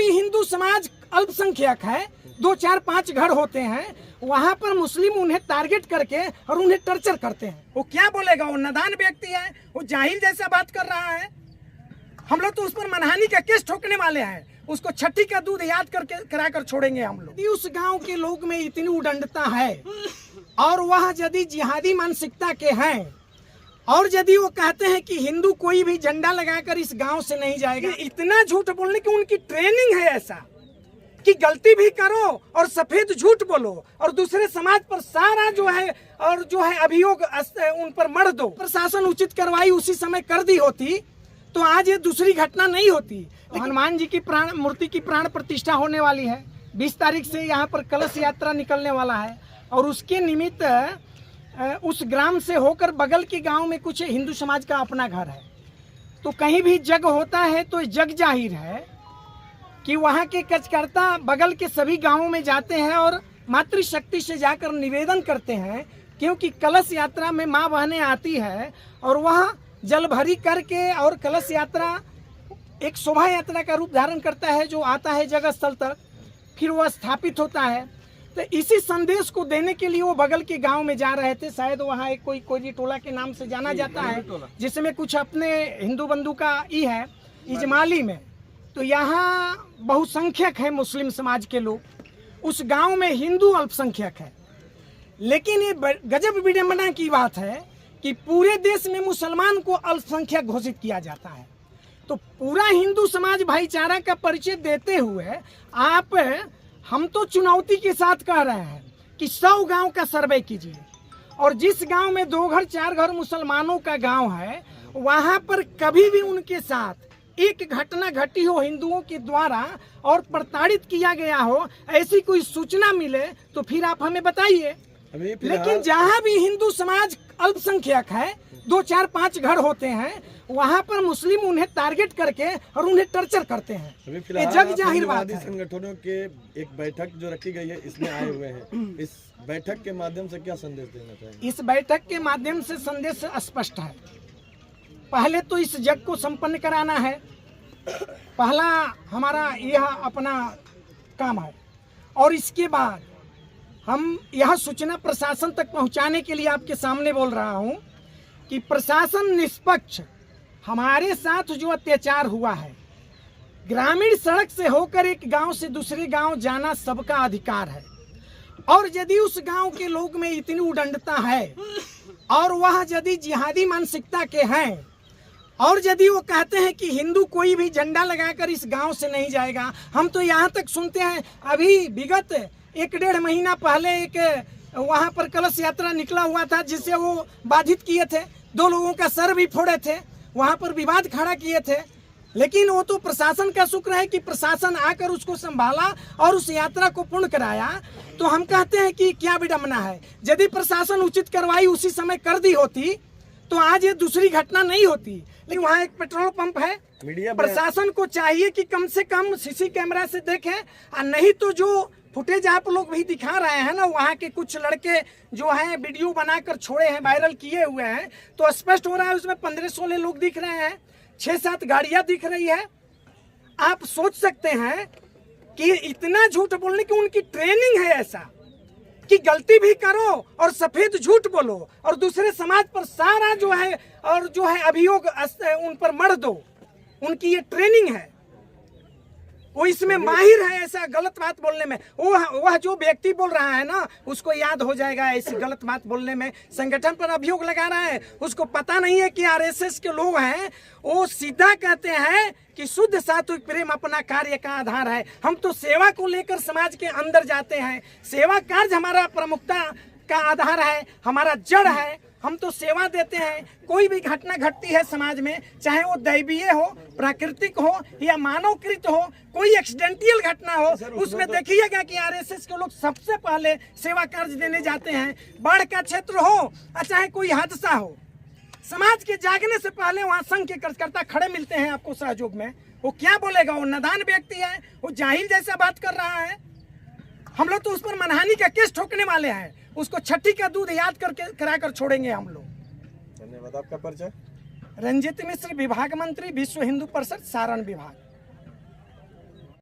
भी हिंदू समाज अल्पसंख्यक है, 2, 4, 5 घर होते हैं, वहां पर मुस्लिम उन्हें टारगेट करके और उन्हें टर्चर करते हैं। वो क्या बोलेगा? वो नादान व्यक्ति है, वो जाहिल जैसा बात कर रहा है। हम लोग तो उस पर मनहानि का केस ठोकने वाले हैं, उसको छठी का दूध याद करके कराकर छोड़ेंगे हम लोग। यदि उस गांव के लोग में इतनी उदंडता है और वह यदि जिहादी मानसिकता के हैं और यदि वो कहते हैं कि हिंदू कोई भी झंडा लगाकर इस गांव से नहीं जाएगा, इतना झूठ बोलने की उनकी ट्रेनिंग है ऐसा कि गलती भी करो और सफेद झूठ बोलो और दूसरे समाज पर सारा जो है अभियोग उन पर मढ़ दो। प्रशासन उचित कार्रवाई उसी समय कर दी होती तो आज ये दूसरी घटना नहीं होती। हनुमान जी की मूर्ति की प्राण प्रतिष्ठा होने वाली है, 20 तारीख से यहाँ पर कलश यात्रा निकलने वाला है और उसके निमित्त उस ग्राम से होकर बगल के गांव में कुछ हिंदू समाज का अपना घर है। तो कहीं भी जग होता है तो जग जाहिर है कि वहाँ के कार्यकर्ता बगल के सभी गांवों में जाते हैं और मातृशक्ति से जाकर निवेदन करते हैं, क्योंकि कलश यात्रा में माँ बहनें आती है और वह जल भरी करके और कलश यात्रा एक शोभा यात्रा का रूप धारण करता है जो आता है जगह स्थल तक, फिर वह स्थापित होता है। तो इसी संदेश को देने के लिए वो बगल के गांव में जा रहे थे। शायद वहाँ एक कोई टोला के नाम से जाना जाता है, जिसमें कुछ अपने हिंदू बंधु का ही है इजमाली में। तो यहाँ बहुसंख्यक है मुस्लिम समाज के लोग, उस गांव में हिंदू अल्पसंख्यक है। लेकिन ये गजब विडंबना की बात है कि पूरे देश में मुसलमान को अल्पसंख्यक घोषित किया जाता है। तो पूरा हिंदू समाज भाईचारा का परिचय देते हुए हम तो चुनौती के साथ कह रहे हैं कि 100 गांव का सर्वे कीजिए और जिस गांव में 2 घर 4 घर मुसलमानों का गांव है, वहां पर कभी भी उनके साथ एक घटना घटी हो हिंदुओं के द्वारा और प्रताड़ित किया गया हो, ऐसी कोई सूचना मिले तो फिर आप हमें बताइए। लेकिन जहां भी हिंदू समाज अल्पसंख्यक है, 2, 4, 5 घर होते हैं, वहां पर मुस्लिम उन्हें टारगेट करके और उन्हें टर्चर करते हैं। ये जग जाहिर बात है। संगठनों के एक बैठक जो रखी गई है, इसमें आए हुए हैं, इस बैठक के माध्यम से क्या संदेश देना चाहिए? इस बैठक के माध्यम से संदेश स्पष्ट है। पहले तो इस जग को संपन्न कराना है, पहला हमारा यह अपना काम है। और इसके बाद हम यह सूचना प्रशासन तक पहुंचाने के लिए आपके सामने बोल रहा हूं कि प्रशासन निष्पक्ष, हमारे साथ जो अत्याचार हुआ है, ग्रामीण सड़क से होकर एक गांव से दूसरे गांव जाना सबका अधिकार है। और यदि उस गांव के लोग में इतनी उदंडता है और वह यदि जिहादी मानसिकता के हैं और यदि वो कहते हैं कि हिंदू कोई भी झंडा लगाकर इस गांव से नहीं जाएगा, हम तो यहाँ तक सुनते हैं अभी विगत 1-1.5 महीना पहले एक वहाँ पर कलश यात्रा निकला हुआ था जिसे वो बाधित किए थे, 2 लोगों का सर भी फोड़े थे, वहाँ पर विवाद खड़ा किए थे। लेकिन वो तो प्रशासन का शुक्र है कि प्रशासन आकर उसको संभाला और उस यात्रा को पूर्ण कराया। तो हम कहते हैं कि क्या विडंबना है। यदि प्रशासन उचित कार्रवाई उसी समय कर दी होती तो आज ये दूसरी घटना नहीं होती। लेकिन वहाँ एक पेट्रोल पंप है, प्रशासन को चाहिए कि कम से कम सीसी कैमरा से देखें, और नहीं तो जो फुटेज आप लोग भी दिखा रहे हैं ना, वहाँ के कुछ लड़के जो हैं वीडियो बनाकर छोड़े हैं, वायरल किए हुए हैं, तो स्पष्ट हो रहा है उसमें 15-16 लोग दिख रहे हैं, 6-7 गाड़ियां दिख रही है। आप सोच सकते हैं कि इतना झूठ बोलने की उनकी ट्रेनिंग है ऐसा कि गलती भी करो और सफेद झूठ बोलो और दूसरे समाज पर सारा जो है अभियोग उन पर मढ़ दो। उनकी ये ट्रेनिंग है, वो इसमें माहिर है ऐसा गलत बात बोलने में। वह जो व्यक्ति बोल रहा है ना, उसको याद हो जाएगा ऐसी गलत बात बोलने में। संगठन पर अभियोग लगा रहा है, उसको पता नहीं है कि आरएसएस के लोग हैं, वो सीधा कहते हैं कि शुद्ध सात्विक प्रेम अपना कार्य का आधार है। हम तो सेवा को लेकर समाज के अंदर जाते हैं, सेवा कार्य हमारा प्रमुखता का आधार है, हमारा जड़ है। हम तो सेवा देते हैं। कोई भी घटना घटती है समाज में, चाहे वो दैवीय हो, प्राकृतिक हो या मानवकृत हो, कोई एक्सीडेंटल घटना हो, उसमें देखिएगा कि आरएसएस के लोग सबसे पहले सेवा कार्य देने जाते हैं। बाढ़ का क्षेत्र हो चाहे कोई हादसा हो, समाज के जागने से पहले वहाँ संघ के कार्यकर्ता खड़े मिलते हैं आपको सहयोग में। वो क्या बोलेगा? वो नादान व्यक्ति है, वो जाहिल जैसा बात कर रहा है। हम लोग तो उस पर मनहानि का केस ठोकने वाले हैं, उसको छठी का दूध याद करके कराकर छोड़ेंगे हम लोग। धन्यवाद। आपका परिचय? रंजित मिश्र, विभाग मंत्री, विश्व हिंदू परिषद, सारण विभाग।